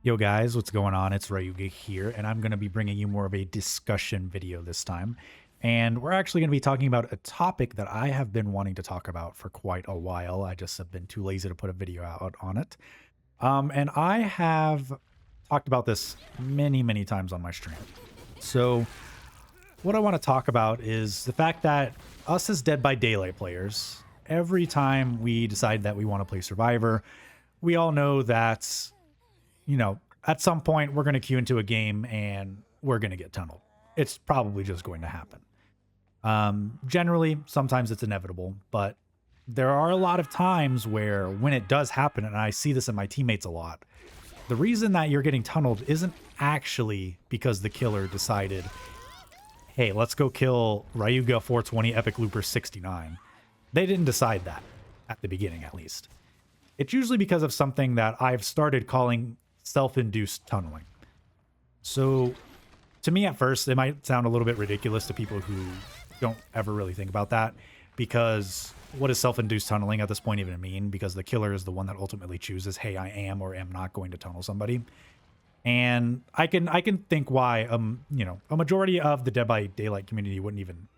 Yo guys, what's going on? It's Ryuga here, and I'm going to be bringing you more of a discussion video this time. And we're actually going to be talking about a topic that I have been wanting to talk about for quite a while. I just have been too lazy to put a video out on it. And I have talked about this many times on my stream. So what I want to talk about is the fact that us as Dead by Daylight players, every time we decide that we want to play Survivor, we all know that at some point we're going to queue into a game and we're going to get tunneled. It's probably just going to happen. Generally, sometimes it's inevitable, but there are a lot of times where when it does happen, and I see this in my teammates a lot, the reason that you're getting tunneled isn't actually because the killer decided, hey, let's go kill Ryuga 420 Epic Looper 69. They didn't decide that at the beginning, at least. It's usually because of something that I've started calling self-induced tunneling. So to me at first, it might sound a little bit ridiculous to people who don't ever really think about that, because what does self-induced tunneling at this point even mean? Because the killer is the one that ultimately chooses, hey, I am or am not going to tunnel somebody. And I can think why a majority of the Dead by Daylight community wouldn't even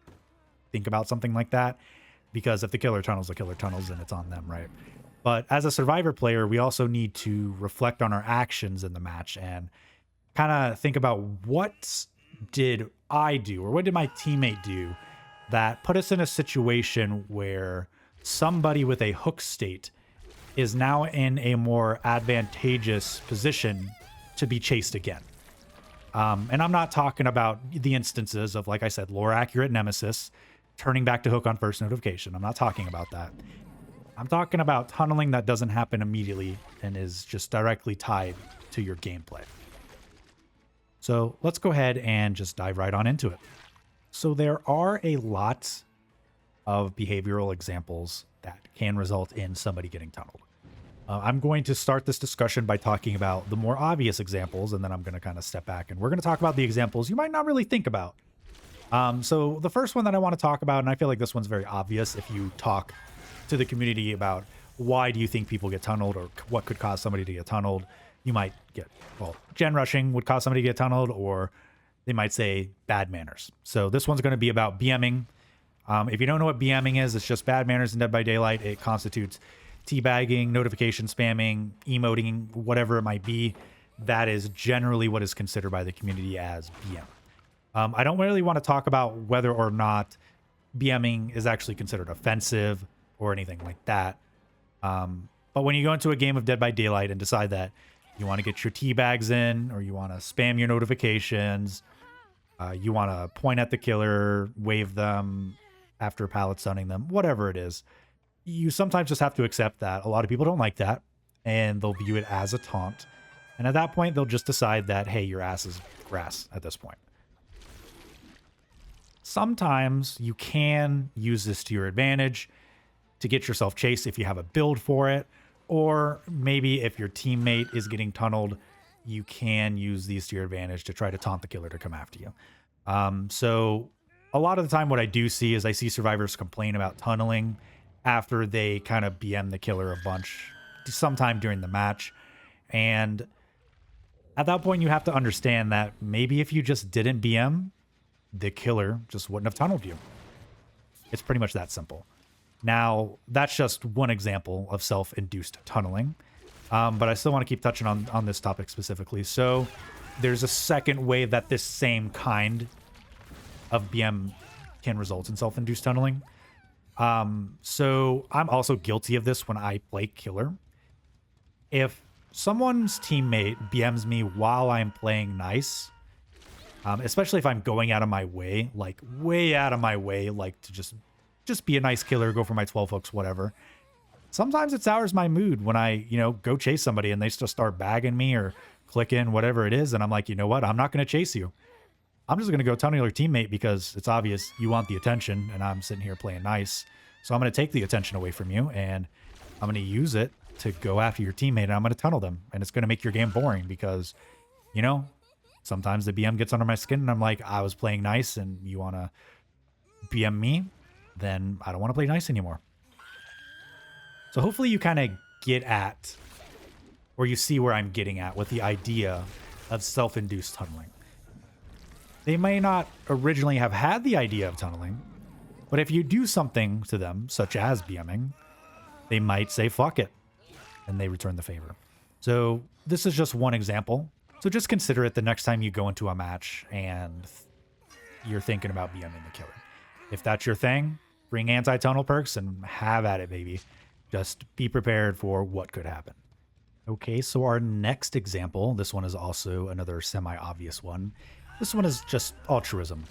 think about something like that, because if the killer tunnels, and it's on them, right? But as a Survivor player, we also need to reflect on our actions in the match and kind of think about what did I do or what did my teammate do that put us in a situation where somebody with a hook state is now in a more advantageous position to be chased again. And I'm not talking about the instances of, like I said, lore accurate nemesis turning back to hook on first notification. I'm not talking about that. I'm talking about tunneling that doesn't happen immediately and is just directly tied to your gameplay. So let's go ahead and just dive right on into it. So there are a lot of behavioral examples that can result in somebody getting tunneled. I'm going to start this discussion by talking about the more obvious examples, and then I'm going to kind of step back and we're going to talk about the examples you might not really think about. So the first one that I want to talk about, and I feel like this one's very obvious if you talk to the community about why do you think people get tunneled or what could cause somebody to get tunneled, you might get, well, gen rushing would cause somebody to get tunneled, or they might say bad manners. So this one's going to be about BMing. If you don't know what BMing is, it's just bad manners in Dead by Daylight. It constitutes teabagging, notification spamming, emoting, whatever it might be. That is generally what is considered by the community as BM. I don't really want to talk about whether or not BMing is actually considered offensive or anything like that. But when you go into a game of Dead by Daylight and decide that you want to get your tea bags in, or you want to spam your notifications, you want to point at the killer, wave them after pallet stunning them, whatever it is, you sometimes just have to accept that a lot of people don't like that and they'll view it as a taunt. And at that point, they'll just decide that, hey, your ass is grass at this point. Sometimes you can use this to your advantage to get yourself chased if you have a build for it, or maybe if your teammate is getting tunneled, you can use these to your advantage to try to taunt the killer to come after you. So a lot of the time what I do see is I see survivors complain about tunneling after they kind of BM the killer a bunch sometime during the match. And at that point, you have to understand that maybe if you just didn't BM, the killer just wouldn't have tunneled you. It's pretty much that simple. Now, that's just one example of self-induced tunneling, but I still want to keep touching on this topic specifically. So there's a second way that this same kind of BM can result in self-induced tunneling. So I'm also guilty of this when I play killer. If someone's teammate BMs me while I'm playing nice, especially if I'm going out of my way, like way out of my way, like to just be a nice killer, go for my 12 hooks, whatever. Sometimes it sours my mood when I, go chase somebody and they just start bagging me or clicking, whatever it is. And I'm like, you know what? I'm not going to chase you. I'm just going to go tunnel your teammate because it's obvious you want the attention and I'm sitting here playing nice. So I'm going to take the attention away from you and I'm going to use it to go after your teammate and I'm going to tunnel them. And it's going to make your game boring because, sometimes the BM gets under my skin and I'm like, I was playing nice and you want to BM me, then I don't want to play nice anymore. So hopefully you kind of get at or you see where I'm getting at with the idea of self-induced tunneling. They may not originally have had the idea of tunneling, but if you do something to them, such as BMing, they might say, fuck it, and they return the favor. So this is just one example. So just consider it the next time you go into a match and you're thinking about BMing the killer. If that's your thing, bring anti-tunnel perks and have at it, baby. Just be prepared for what could happen. Okay, so our next example, this one is also another semi-obvious one. This one is just altruism.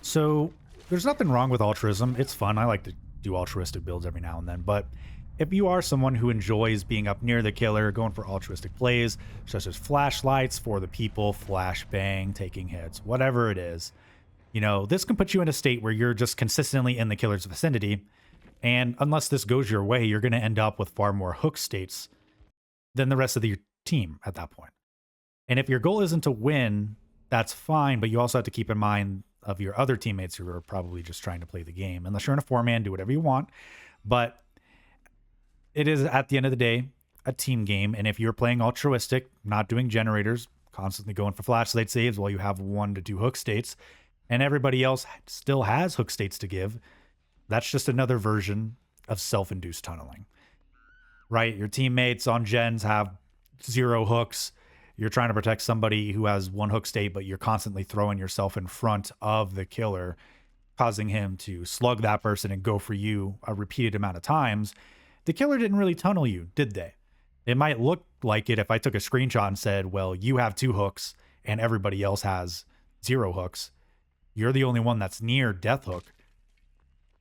So there's nothing wrong with altruism. It's fun. I like to do altruistic builds every now and then. But if you are someone who enjoys being up near the killer, going for altruistic plays, such as flashlights for the people, flashbang, taking hits, whatever it is, you know, this can put you in a state where you're just consistently in the killer's vicinity. And unless this goes your way, you're going to end up with far more hook states than the rest of your team at that point. And if your goal isn't to win, that's fine, but you also have to keep in mind of your other teammates who are probably just trying to play the game. Unless you're in a 4-man, do whatever you want. But it is, at the end of the day, a team game. And if you're playing altruistic, not doing generators, constantly going for flashlight saves while you have 1 to 2 hook states, and everybody else still has hook states to give, that's just another version of self-induced tunneling. Right? Your teammates on gens have 0 hooks. You're trying to protect somebody who has 1 hook state, but you're constantly throwing yourself in front of the killer, causing him to slug that person and go for you a repeated amount of times. The killer didn't really tunnel you, did they? It might look like it if I took a screenshot and said, well, you have 2 hooks and everybody else has 0 hooks. You're the only one that's near death hook.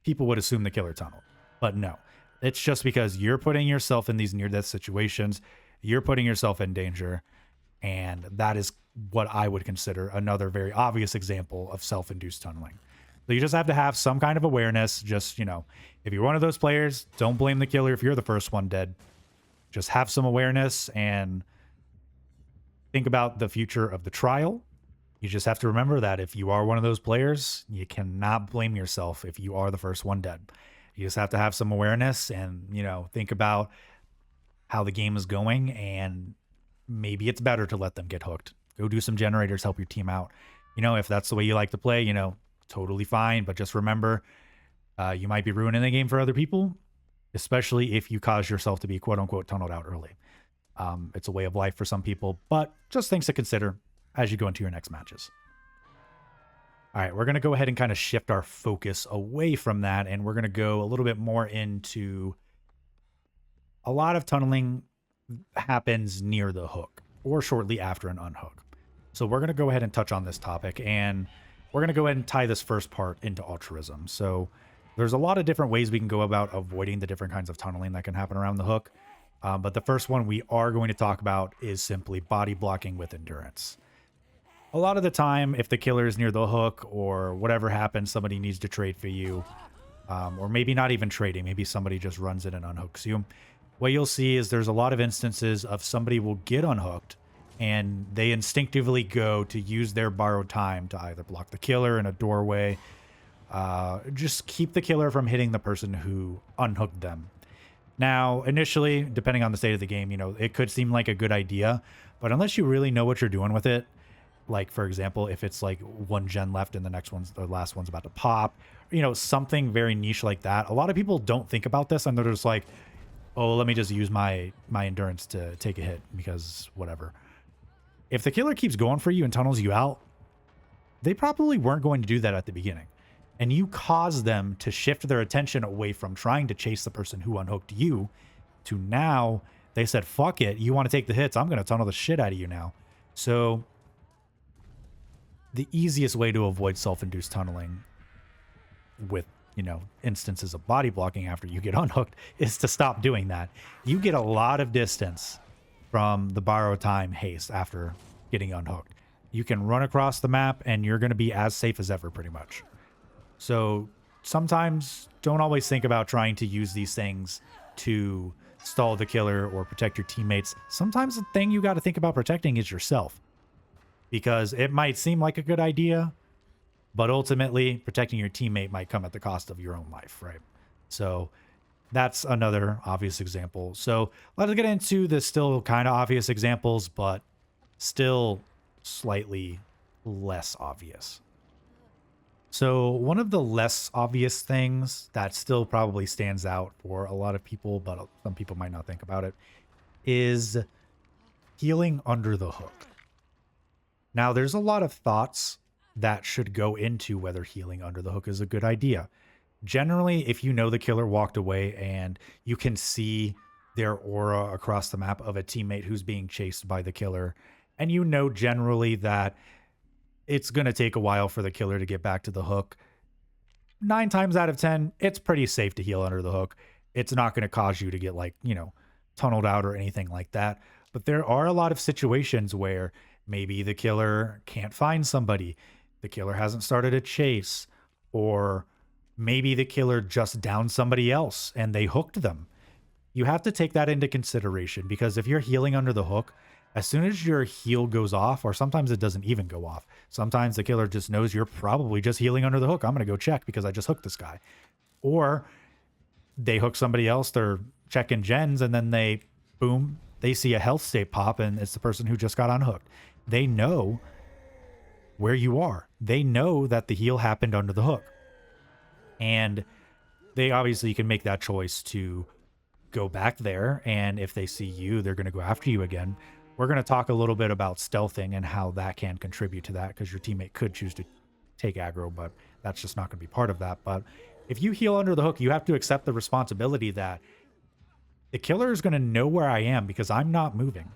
People would assume the killer tunneled, but no. It's just because you're putting yourself in these near-death situations, you're putting yourself in danger, and that is what I would consider another very obvious example of self-induced tunneling. So you just have to have some kind of awareness. Just, you know, if you're one of those players, don't blame the killer if you're the first one dead. Just have some awareness and think about the future of the trial. You just have to remember that if you are one of those players, you cannot blame yourself if you are the first one dead. You just have to have some awareness and, you know, think about how the game is going, and maybe it's better to let them get hooked. Go do some generators, help your team out. You know, if that's the way you like to play, you know, totally fine. But just remember, you might be ruining the game for other people, especially if you cause yourself to be quote unquote tunneled out early. It's a way of life for some people, but just things to consider as you go into your next matches. All right, we're going to go ahead and kind of shift our focus away from that, and we're going to go a little bit more into a lot of tunneling happens near the hook or shortly after an unhook. So we're going to go ahead and touch on this topic, and we're going to go ahead and tie this first part into altruism. So there's a lot of different ways we can go about avoiding the different kinds of tunneling that can happen around the hook. But the first one we are going to talk about is simply body blocking with endurance. A lot of the time, if the killer is near the hook or whatever happens, somebody needs to trade for you. Or maybe not even trading. Maybe somebody just runs in and unhooks you. What you'll see is there's a lot of instances of somebody will get unhooked and they instinctively go to use their borrowed time to either block the killer in a doorway, just keep the killer from hitting the person who unhooked them. Now, initially, depending on the state of the game, you know, it could seem like a good idea, but unless you really know what you're doing with it, like, for example, if it's like 1 gen left and the last one's about to pop, you know, something very niche like that. A lot of people don't think about this, and they're just like, oh, let me just use my endurance to take a hit because whatever. If the killer keeps going for you and tunnels you out, they probably weren't going to do that at the beginning. And you cause them to shift their attention away from trying to chase the person who unhooked you to now they said, fuck it, you want to take the hits, I'm going to tunnel the shit out of you now. So the easiest way to avoid self-induced tunneling with, you know, instances of body blocking after you get unhooked is to stop doing that. You get a lot of distance from the borrow time haste after getting unhooked. You can run across the map and you're going to be as safe as ever pretty much. So sometimes don't always think about trying to use these things to stall the killer or protect your teammates. Sometimes the thing you got to think about protecting is yourself, because it might seem like a good idea, but ultimately protecting your teammate might come at the cost of your own life, right? So That's another obvious example. So let's get into the still kind of obvious examples, but still slightly less obvious. So one of the less obvious things that still probably stands out for a lot of people, but some people might not think about it, is healing under the hook. Now, there's a lot of thoughts that should go into whether healing under the hook is a good idea. Generally, if you know the killer walked away and you can see their aura across the map of a teammate who's being chased by the killer, and you know generally that it's going to take a while for the killer to get back to the hook, 9 times out of 10, it's pretty safe to heal under the hook. It's not going to cause you to get, like, tunneled out or anything like that. But there are a lot of situations where maybe the killer can't find somebody, the killer hasn't started a chase, or maybe the killer just downed somebody else and they hooked them. You have to take that into consideration, because if you're healing under the hook, as soon as your heal goes off, or sometimes it doesn't even go off, sometimes the killer just knows you're probably just healing under the hook. I'm going to go check because I just hooked this guy. Or they hook somebody else, they're checking gens, and then boom, they see a health state pop, and it's the person who just got unhooked. They know where you are. They know that the heal happened under the hook. And they obviously can make that choice to go back there, and if they see you, they're going to go after you again. We're going to talk a little bit about stealthing and how that can contribute to that, because your teammate could choose to take aggro, but that's just not going to be part of that. But if you heal under the hook, you have to accept the responsibility that the killer is going to know where I am because I'm not moving.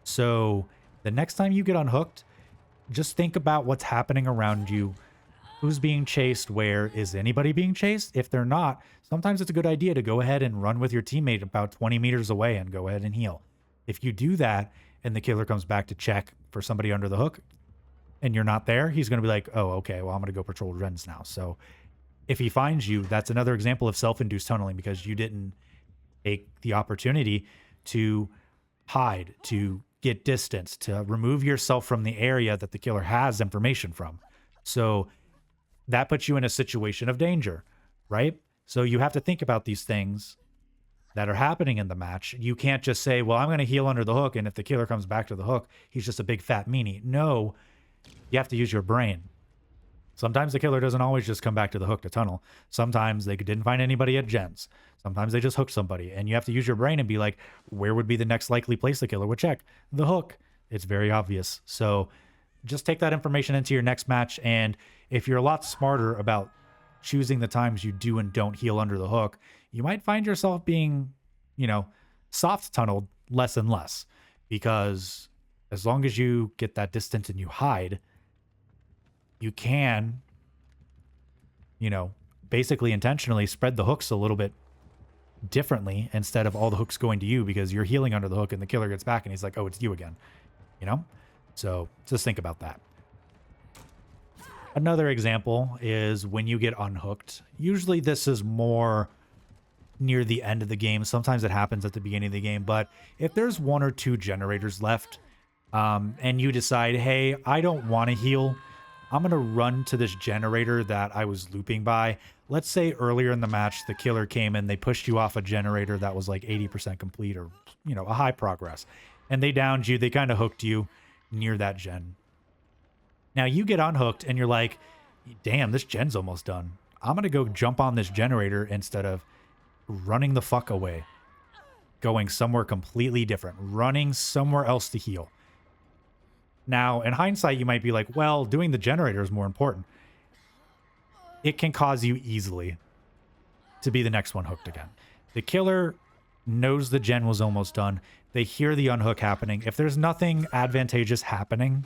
So the next time you get unhooked, just think about what's happening around you. Who's being chased? Where is anybody being chased? If they're not, sometimes it's a good idea to go ahead and run with your teammate about 20 meters away and go ahead and heal. If you do that and the killer comes back to check for somebody under the hook and you're not there, he's going to be like, oh, okay, well, I'm going to go patrol gens now. So if he finds you, that's another example of self-induced tunneling, because you didn't take the opportunity to hide, to get distance, to remove yourself from the area that the killer has information from. So that puts you in a situation of danger, right? So you have to think about these things that are happening in the match. You can't just say, well, I'm going to heal under the hook, and if the killer comes back to the hook, he's just a big fat meanie. No, you have to use your brain. Sometimes the killer doesn't always just come back to the hook to tunnel. Sometimes they didn't find anybody at gens. Sometimes they just hooked somebody, and you have to use your brain and be like, where would be the next likely place the killer would check? The hook. It's very obvious. So just take that information into your next match, and if you're a lot smarter about choosing the times you do and don't heal under the hook, you might find yourself being, soft tunneled less and less, because as long as you get that distance and you hide, you can, basically intentionally spread the hooks a little bit differently instead of all the hooks going to you, because you're healing under the hook and the killer gets back and he's like, oh, it's you again, So just think about that. Another example is when you get unhooked. Usually this is more near the end of the game. Sometimes it happens at the beginning of the game, but if there's 1 or 2 generators left, and you decide, hey, I don't want to heal, I'm going to run to this generator that I was looping by. Let's say earlier in the match, the killer came and they pushed you off a generator that was like 80% complete, or, a high progress, and they downed you. They kind of hooked you near that gen. Now you get unhooked and you're like, damn, this gen's almost done. I'm going to go jump on this generator instead of running the fuck away, going somewhere completely different, running somewhere else to heal. Now, in hindsight, you might be like, well, doing the generator is more important. It can cause you easily to be the next one hooked again. The killer knows the gen was almost done. They hear the unhook happening. If there's nothing advantageous happening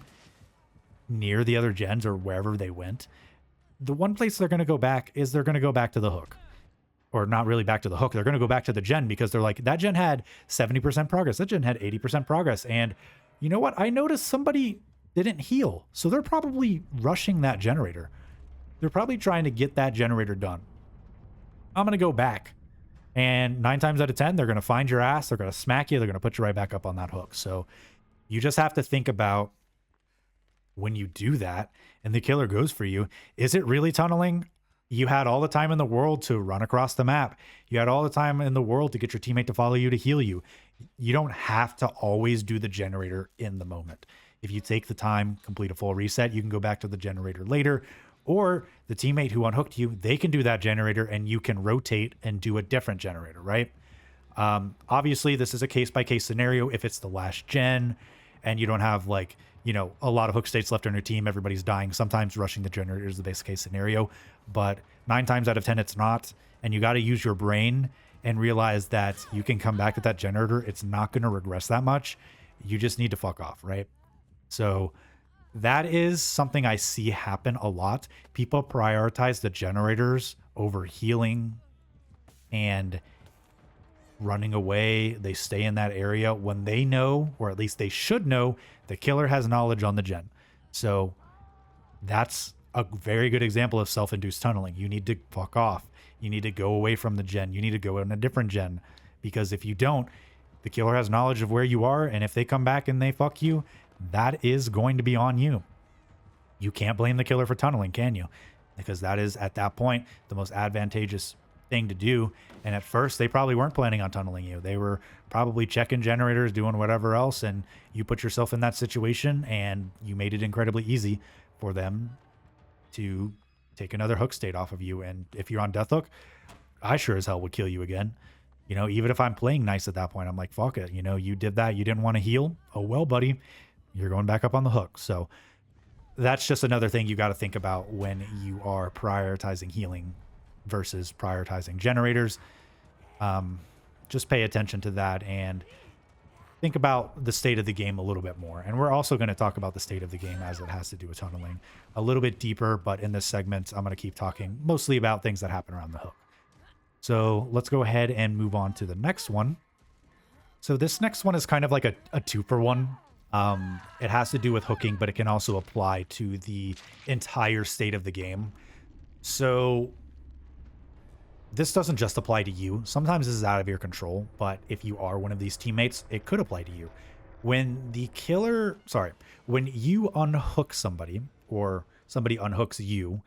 near the other gens or wherever they went, the one place they're going to go back is they're going to go back to the hook. Or not really back to the hook. They're going to go back to the gen, because they're like, that gen had 70% progress. That gen had 80% progress. And you know what? I noticed somebody didn't heal. So they're probably rushing that generator. They're probably trying to get that generator done. I'm going to go back. And 9 times out of 10, they're going to find your ass. They're going to smack you. They're going to put you right back up on that hook. So you just have to think about, when you do that and the killer goes for you, is it really tunneling? You had all the time in the world to run across the map. You had all the time in the world to get your teammate to follow you to heal you. You don't have to always do the generator in the moment. If you take the time, complete a full reset, you can go back to the generator later, or the teammate who unhooked you, they can do that generator and you can rotate and do a different generator, right? Obviously, this is a case-by-case scenario. If it's the last gen and you don't have like, a lot of hook states left on your team, everybody's dying. Sometimes rushing the generator is the best case scenario, but 9 times out of 10, it's not. And you got to use your brain and realize that you can come back at that generator. It's not going to regress that much. You just need to fuck off, right? So that is something I see happen a lot. People prioritize the generators over healing and running away. They stay in that area when they know, or at least they should know, the killer has knowledge on the gen. So that's a very good example of self-induced tunneling. You need to fuck off. You need to go away from the gen. You need to go in a different gen, because if you don't, the killer has knowledge of where you are, and if they come back and they fuck you, that is going to be on you. You can't blame the killer for tunneling, can you? Because that is, at that point, the most advantageous thing to do. And at first, they probably weren't planning on tunneling you. They were probably checking generators, doing whatever else, and you put yourself in that situation, and you made it incredibly easy for them to take another hook state off of you. And if you're on death hook, I sure as hell would kill you again. Even if I'm playing nice at that point, I'm like, fuck it. You did that. You didn't want to heal. Oh, well, buddy, you're going back up on the hook. So that's just another thing you got to think about when you are prioritizing healing versus prioritizing generators. Just pay attention to that and think about the state of the game a little bit more. And we're also going to talk about the state of the game as it has to do with tunneling a little bit deeper. But in this segment, I'm going to keep talking mostly about things that happen around the hook. So let's go ahead and move on to the next one. So this next one is kind of like a 2-for-1. It has to do with hooking, but it can also apply to the entire state of the game. So this doesn't just apply to you. Sometimes this is out of your control, but if you are one of these teammates, it could apply to you. When you unhook somebody or somebody unhooks you,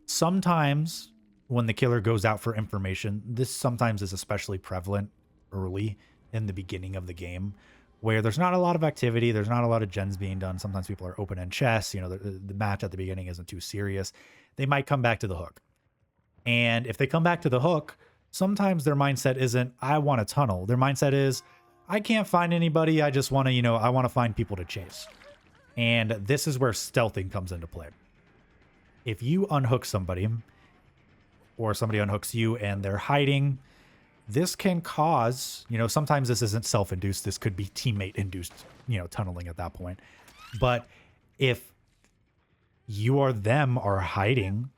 sometimes when the killer goes out for information, this sometimes is especially prevalent early in the beginning of the game, where there's not a lot of activity, there's not a lot of gens being done. Sometimes people are open-end chess, the match at the beginning isn't too serious. They might come back to the hook. And if they come back to the hook, sometimes their mindset isn't, I want to tunnel. Their mindset is, I can't find anybody. I just want to, I want to find people to chase. And this is where stealthing comes into play. If you unhook somebody, or somebody unhooks you and they're hiding, this can cause, sometimes this isn't self-induced. This could be teammate-induced, tunneling at that point. But if you or them are hiding,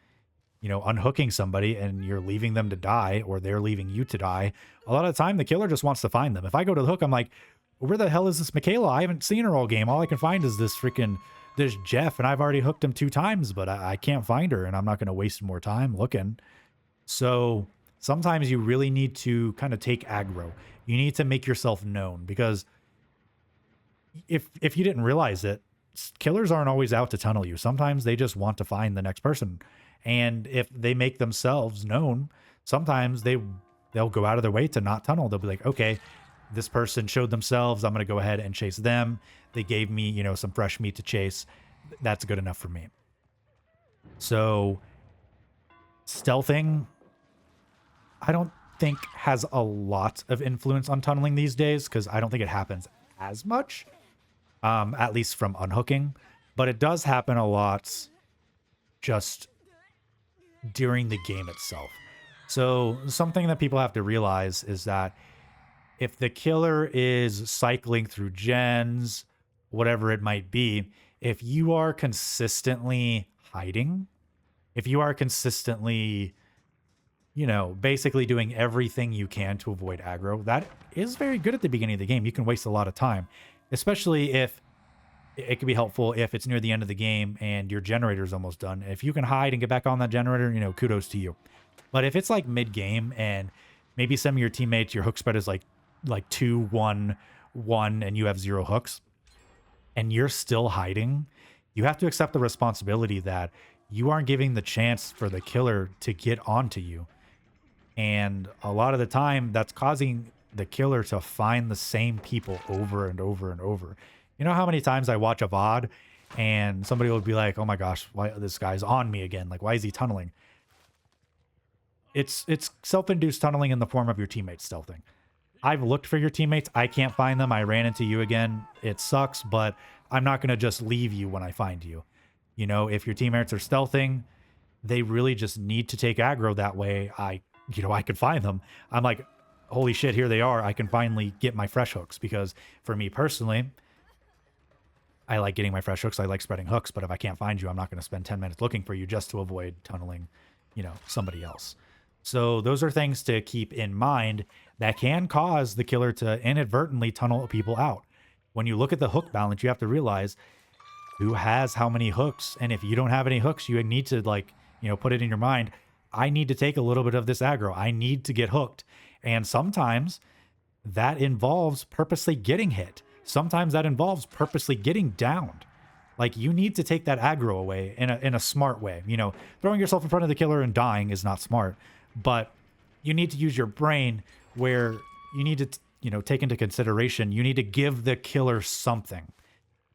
unhooking somebody and you're leaving them to die, or they're leaving you to die, a lot of the time the killer just wants to find them. If I go to the hook, I'm like, where the hell is this Michaela? I haven't seen her all game. All I can find is this Jeff, and I've already hooked him 2 times, but I can't find her, and I'm not going to waste more time looking. So sometimes you really need to kind of take aggro. You need to make yourself known, because if you didn't realize it, killers aren't always out to tunnel you. Sometimes they just want to find the next person. And if they make themselves known, sometimes they'll go out of their way to not tunnel. They'll be like, okay, this person showed themselves. I'm going to go ahead and chase them. They gave me, some fresh meat to chase. That's good enough for me. So stealthing, I don't think has a lot of influence on tunneling these days, because I don't think it happens as much, at least from unhooking. But it does happen a lot just during the game itself. So something that people have to realize is that if the killer is cycling through gens, whatever it might be, if you are consistently hiding, if you are consistently, basically doing everything you can to avoid aggro, that is very good at the beginning of the game. You can waste a lot of time, especially if it could be helpful if it's near the end of the game and your generator is almost done. If you can hide and get back on that generator, kudos to you. But if it's like mid-game and maybe some of your teammates, your hook spread is like 2, 1, 1, and you have 0 hooks, and you're still hiding, you have to accept the responsibility that you aren't giving the chance for the killer to get onto you. And a lot of the time, that's causing the killer to find the same people over and over and over. You know how many times I watch a VOD and somebody will be like, "Oh my gosh, why this guy's on me again? Like, why is he tunneling?" It's self-induced tunneling in the form of your teammates stealthing. I've looked for your teammates. I can't find them. I ran into you again. It sucks, but I'm not going to just leave you when I find you. You know, if your teammates are stealthing, they really just need to take aggro. That way I could find them. I'm like, holy shit, here they are. I can finally get my fresh hooks, because for me personally, I like getting my fresh hooks. I like spreading hooks, but if I can't find you, I'm not going to spend 10 minutes looking for you just to avoid tunneling, somebody else. So those are things to keep in mind that can cause the killer to inadvertently tunnel people out. When you look at the hook balance, you have to realize who has how many hooks. And if you don't have any hooks, you need to put it in your mind. I need to take a little bit of this aggro. I need to get hooked. And sometimes that involves purposely getting hit. Sometimes that involves purposely getting downed. Like, you need to take that aggro away in a smart way. Throwing yourself in front of the killer and dying is not smart, but you need to use your brain, where you need to, take into consideration, you need to give the killer something.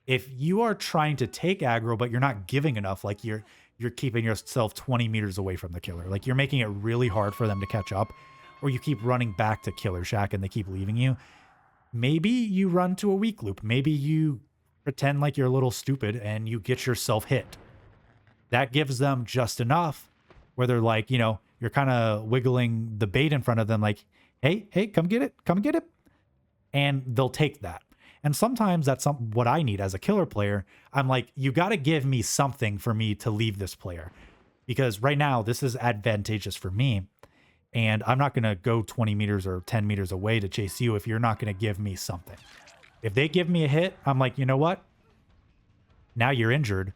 If you are trying to take aggro, but you're not giving enough, like you're keeping yourself 20 meters away from the killer, like you're making it really hard for them to catch up, or you keep running back to Killer Shack and they keep leaving you, maybe you run to a weak loop. Maybe you pretend like you're a little stupid and you get yourself hit. That gives them just enough where they're like, you're kind of wiggling the bait in front of them, like, hey, come get it. And they'll take that. And sometimes that's what I need as a killer player. I'm like, you got to give me something for me to leave this player, because right now this is advantageous for me. And I'm not going to go 20 meters or 10 meters away to chase you if you're not going to give me something. If they give me a hit, I'm like, you know what? Now you're injured.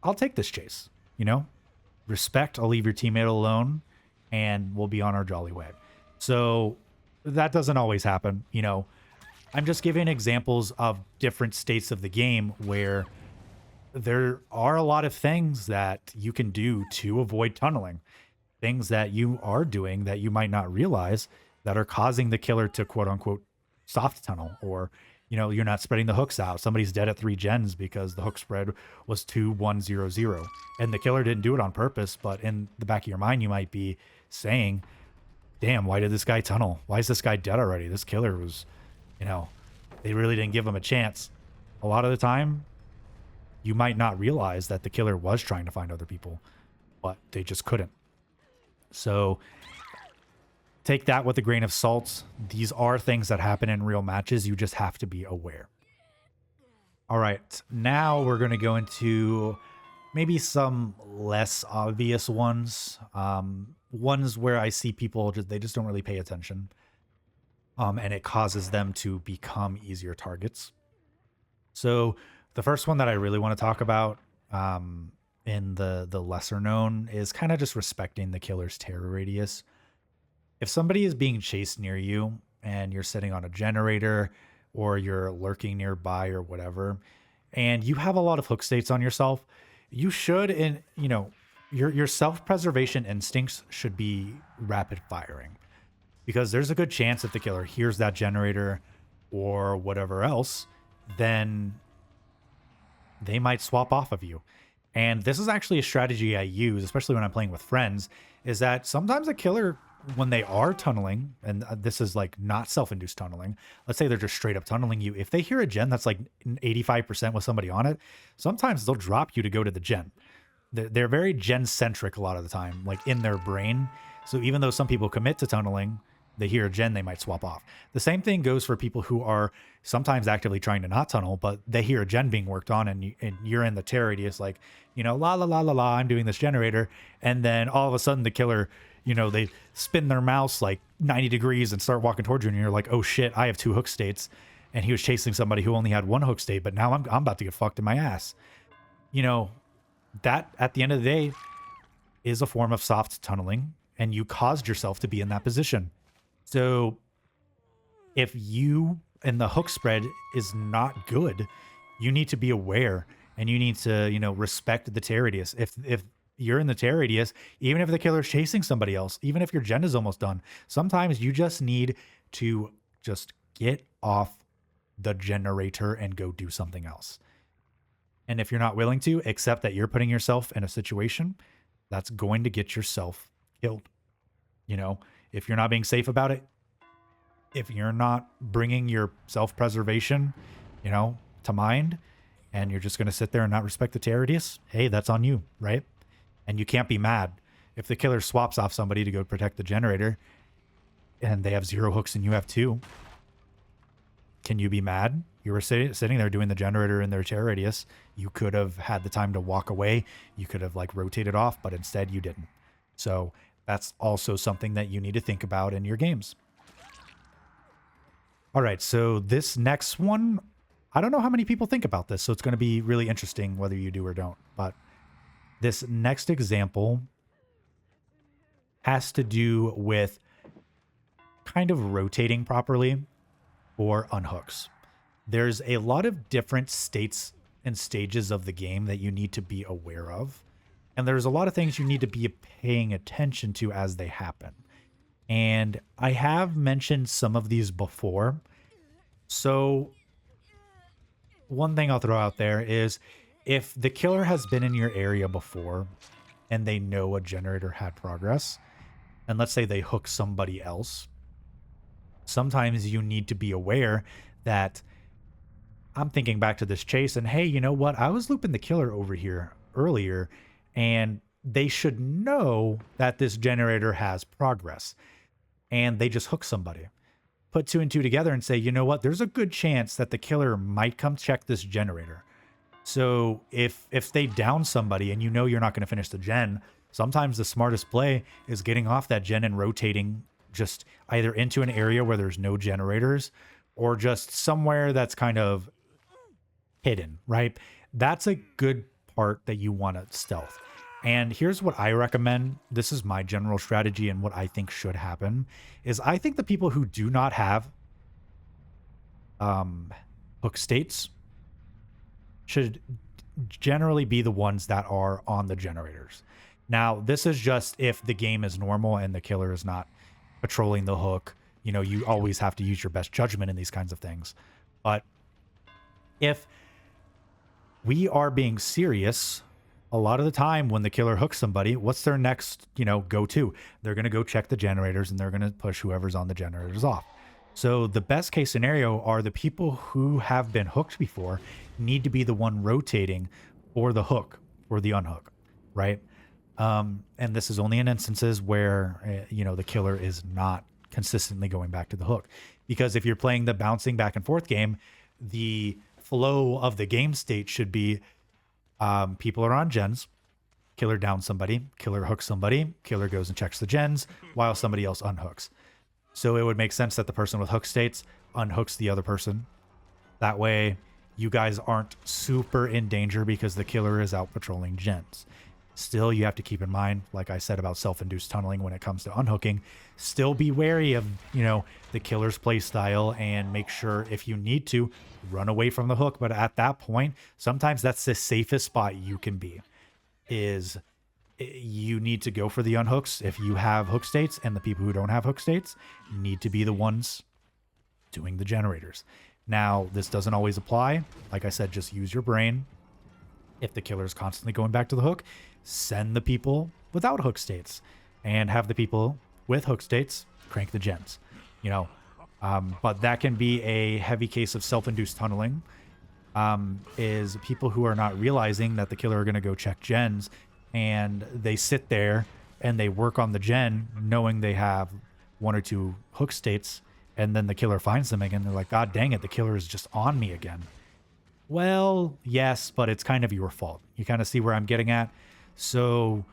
I'll take this chase, respect. I'll leave your teammate alone and we'll be on our jolly way. So that doesn't always happen. I'm just giving examples of different states of the game where there are a lot of things that you can do to avoid tunneling. Things that you are doing that you might not realize that are causing the killer to quote unquote soft tunnel, or, you're not spreading the hooks out. Somebody's dead at 3 gens because the hook spread was 2-1-0-0 and the killer didn't do it on purpose. But in the back of your mind, you might be saying, damn, why did this guy tunnel? Why is this guy dead already? This killer was, they really didn't give him a chance. A lot of the time, you might not realize that the killer was trying to find other people, but they just couldn't. So take that with a grain of salt. These are things that happen in real matches. You just have to be aware. All right, now we're going to go into maybe some less obvious ones. Ones where I see people they just don't really pay attention. And it causes them to become easier targets. So the first one that I really want to talk about, in the lesser known, is kind of just respecting the killer's terror radius. If somebody is being chased near you and you're sitting on a generator or you're lurking nearby or whatever, and you have a lot of hook states on yourself, you should, your self-preservation instincts should be rapid firing, because there's a good chance if the killer hears that generator or whatever else, then they might swap off of you. And this is actually a strategy I use, especially when I'm playing with friends, is that sometimes a killer, when they are tunneling, and this is like not self-induced tunneling, let's say they're just straight up tunneling you. If they hear a gen that's like 85% with somebody on it, sometimes they'll drop you to go to the gen. They're very gen-centric a lot of the time, like in their brain. So even though some people commit to tunneling, they hear a gen, they might swap off. The same thing goes for people who are sometimes actively trying to not tunnel, but they hear a gen being worked on, and you're in the terror radius, like, la la la la la, I'm doing this generator. And then all of a sudden the killer, they spin their mouse like 90 degrees and start walking towards you, and you're like, oh shit, I have 2 hook states. And he was chasing somebody who only had 1 hook state, but now I'm about to get fucked in my ass. That at the end of the day is a form of soft tunneling, and you caused yourself to be in that position. So if you and the hook spread is not good, you need to be aware and you need to, respect the tear radius. If you're in the tear radius, even if the killer's chasing somebody else, even if your gen is almost done, sometimes you just need to just get off the generator and go do something else. And if you're not willing to accept that you're putting yourself in a situation that's going to get yourself killed, if you're not being safe about it, if you're not bringing your self-preservation, to mind, and you're just going to sit there and not respect the tear radius, hey, that's on you, right? And you can't be mad if the killer swaps off somebody to go protect the generator and they have 0 hooks and you have 2. Can you be mad? You were sitting there doing the generator in their tear radius. You could have had the time to walk away. You could have rotated off, but instead you didn't. So that's also something that you need to think about in your games. All right, so this next one, I don't know how many people think about this, so it's going to be really interesting whether you do or don't. But this next example has to do with kind of rotating properly or unhooks. There's a lot of different states and stages of the game that you need to be aware of. And there's a lot of things you need to be paying attention to as they happen. And I have mentioned some of these before. So one thing I'll throw out there is if the killer has been in your area before and they know a generator had progress, and let's say they hook somebody else, sometimes you need to be aware that I'm thinking back to this chase and hey, you know what? I was looping the killer over here earlier and they should know that this generator has progress and they just hook somebody. Put 2 and 2 together and say, you know what? There's a good chance that the killer might come check this generator. So if they down somebody and you're not going to finish the gen, sometimes the smartest play is getting off that gen and rotating just either into an area where there's no generators or just somewhere that's kind of hidden, right? That's a good part that you want to stealth. And here's what I recommend. This is my general strategy and what I think should happen is I think the people who do not have hook states should generally be the ones that are on the generators. Now, this is just if the game is normal and the killer is not patrolling the hook. You always have to use your best judgment in these kinds of things. But if we are being serious, a lot of the time when the killer hooks somebody, what's their next, go-to? They're going to go check the generators and they're going to push whoever's on the generators off. So the best case scenario are the people who have been hooked before need to be the one rotating for the hook or the unhook, right? And this is only in instances where, the killer is not consistently going back to the hook. Because if you're playing the bouncing back and forth game, the flow of the game state should be people are on gens, killer downs somebody, killer hooks somebody, killer goes and checks the gens while somebody else unhooks. So it would make sense that the person with hook states unhooks the other person. That way you guys aren't super in danger because the killer is out patrolling gens. Still, you have to keep in mind, like I said about self-induced tunneling when it comes to unhooking, still be wary of, the killer's play style and make sure if you need to run away from the hook. But at that point, sometimes that's the safest spot you can be, is you need to go for the unhooks if you have hook states, and the people who don't have hook states need to be the ones doing the generators. Now, this doesn't always apply. Like I said, just use your brain. If the killer is constantly going back to the hook, send the people without hook states and have the people with hook states crank the gens, but that can be a heavy case of self-induced tunneling, is people who are not realizing that the killer are going to go check gens and they sit there and they work on the gen knowing they have 1 or 2 hook states, and then the killer finds them again. They're like, God dang it, the killer is just on me again. Well, yes, but it's kind of your fault. You kind of see where I'm getting at. So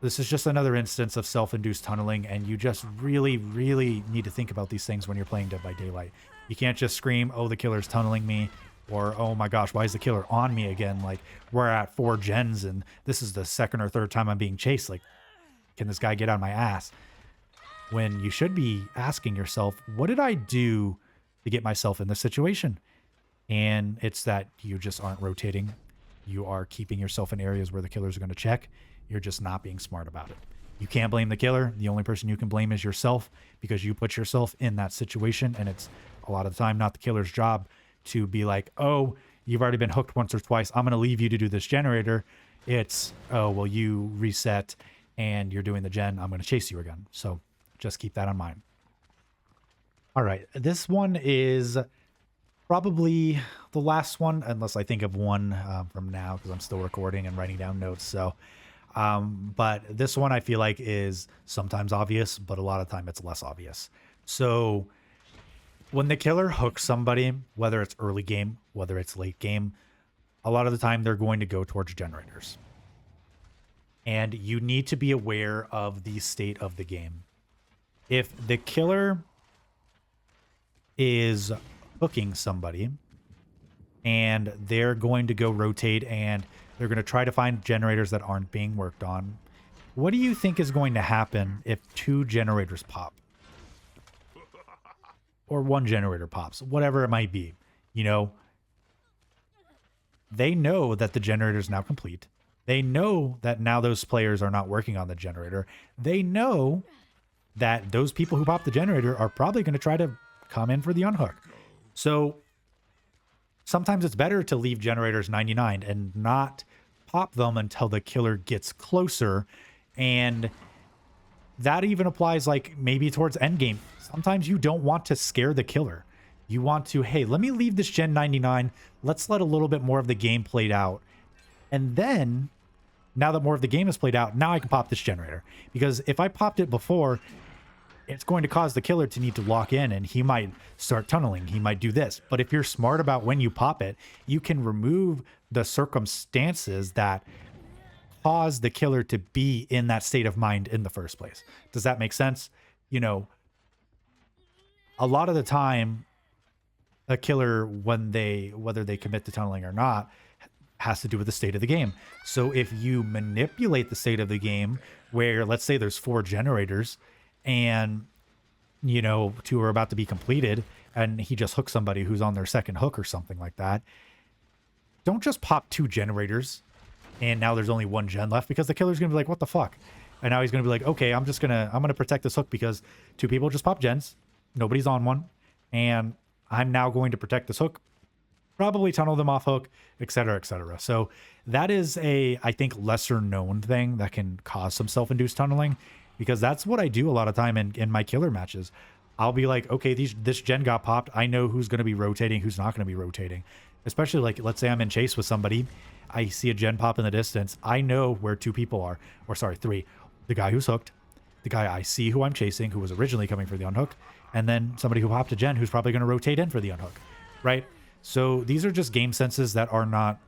this is just another instance of self-induced tunneling, and you just really, really need to think about these things when you're playing Dead by Daylight. You can't just scream, oh, the killer's tunneling me, or, oh my gosh, why is the killer on me again? Like, we're at 4 gens, and this is the 2nd or 3rd time I'm being chased. Like, can this guy get on my ass? When you should be asking yourself, what did I do to get myself in this situation? And it's that you just aren't rotating You are keeping yourself in areas where the killers are going to check. You're just not being smart about it. You can't blame the killer. The only person you can blame is yourself, because you put yourself in that situation, and it's a lot of the time not the killer's job to be like, oh, you've already been hooked once or twice, I'm going to leave you to do this generator. It's, oh, well, you reset and you're doing the gen, I'm going to chase you again. So just keep that in mind. All right, this one is probably the last one, unless I think of one from now, because I'm still recording and writing down notes. So but this one I feel like is sometimes obvious, but a lot of time it's less obvious. So when the killer hooks somebody, whether it's early game, whether it's late game, a lot of the time they're going to go towards generators. And you need to be aware of the state of the game. If the killer is hooking somebody and they're going to go rotate and they're going to try to find generators that aren't being worked on, what do you think is going to happen if 2 generators pop? Or 1 generator pops, whatever it might be. You know, they know that the generator is now complete. They know that now those players are not working on the generator. They know that those people who pop the generator are probably going to try to come in for the unhook. So sometimes it's better to leave generators 99 and not pop them until the killer gets closer. And that even applies like maybe towards endgame. Sometimes you don't want to scare the killer. You want to, hey, let me leave this gen 99. Let's let a little bit more of the game played out. And then, now that more of the game is played out, now I can pop this generator. Because if I popped it before, it's going to cause the killer to need to lock in, and he might start tunneling. He might do this. But if you're smart about when you pop it, you can remove the circumstances that cause the killer to be in that state of mind in the first place. Does that make sense? You know, a lot of the time, a killer, whether they commit to tunneling or not, has to do with the state of the game. So if you manipulate the state of the game, where let's say there's 4 generators and, you know, 2 are about to be completed, and he just hooks somebody who's on their second hook or something like that, don't just pop 2 generators and now there's only 1 gen left, because the killer's gonna be like, what the fuck? And now he's gonna be like, okay, I'm gonna protect this hook because 2 people just popped gens, nobody's on one, and I'm now going to protect this hook, probably tunnel them off hook, etc., etc. So that is a, I think, lesser known thing that can cause some self-induced tunneling, because that's what I do a lot of time in my killer matches. I'll be like, okay, this gen got popped. I know who's going to be rotating, who's not going to be rotating. Especially like, let's say I'm in chase with somebody. I see a gen pop in the distance. I know where 2 people are, or sorry, 3. The guy who's hooked, the guy I see who I'm chasing, who was originally coming for the unhook, and then somebody who popped a gen who's probably going to rotate in for the unhook, right? So these are just game senses that are not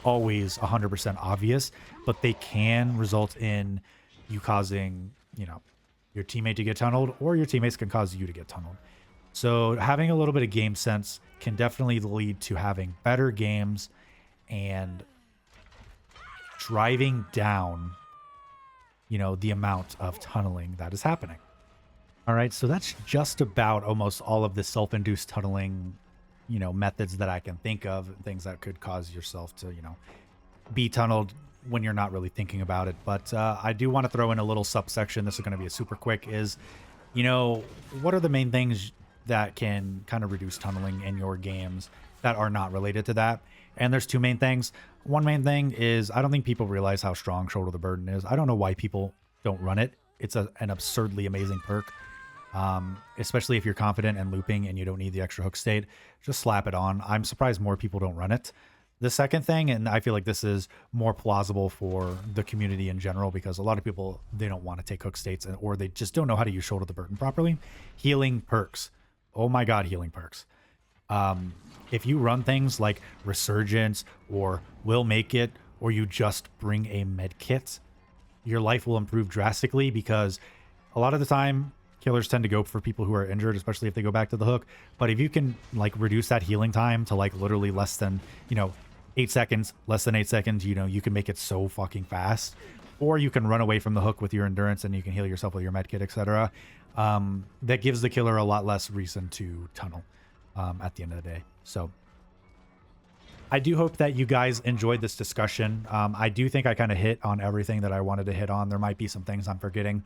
always 100% obvious, but they can result in you causing, you know, your teammate to get tunneled, or your teammates can cause you to get tunneled. So having a little bit of game sense can definitely lead to having better games and driving down, you know, the amount of tunneling that is happening. All right, so that's just about almost all of the self-induced tunneling, you know, methods that I can think of, things that could cause yourself to, you know, be tunneled when you're not really thinking about it. But I do want to throw in a little subsection. This is going to be a super quick, is, you know, what are the main things that can kind of reduce tunneling in your games that are not related to that? And there's 2 main things. One main thing is, I don't think people realize how strong Shoulder the Burden is. I don't know why people don't run it. It's an absurdly amazing perk. Especially if you're confident and looping and you don't need the extra hook state, just slap it on. I'm surprised more people don't run it. The second thing, and I feel like this is more plausible for the community in general, because a lot of people, they don't want to take hook states, or they just don't know how to use Shoulder the Burden properly. Healing perks. Oh my god, healing perks. If you run things like Resurgence or Will Make It, or you just bring a med kit, your life will improve drastically, because a lot of the time killers tend to go for people who are injured, especially if they go back to the hook. But if you can like reduce that healing time to like literally less than, you know, 8 seconds, less than 8 seconds, you know, you can make it so fucking fast. Or you can run away from the hook with your endurance and you can heal yourself with your medkit, etc. That gives the killer a lot less reason to tunnel at the end of the day. So I do hope that you guys enjoyed this discussion. I do think I kind of hit on everything that I wanted to hit on. There might be some things I'm forgetting.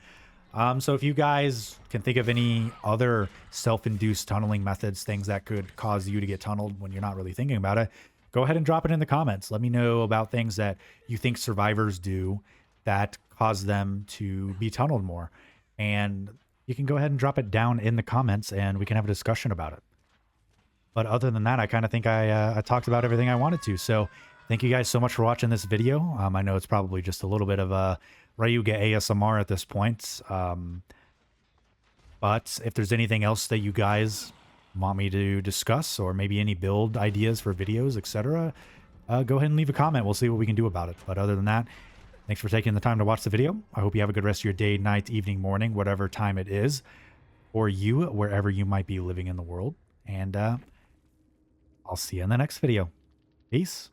So if you guys can think of any other self-induced tunneling methods, things that could cause you to get tunneled when you're not really thinking about it, go ahead and drop it in the comments. Let me know about things that you think survivors do that cause them to be tunneled more. And you can go ahead and drop it down in the comments and we can have a discussion about it. But other than that, I kind of think I talked about everything I wanted to. So thank you guys so much for watching this video. I know it's probably just a little bit of a Ryuga ASMR at this point. But if there's anything else that you guys want me to discuss, or maybe any build ideas for videos, etc., go ahead and leave a comment. We'll see what we can do about it. But other than that, thanks for taking the time to watch the video. I hope you have a good rest of your day, night, evening, morning, whatever time it is for you, wherever you might be living in the world. And I'll see you in the next video. Peace.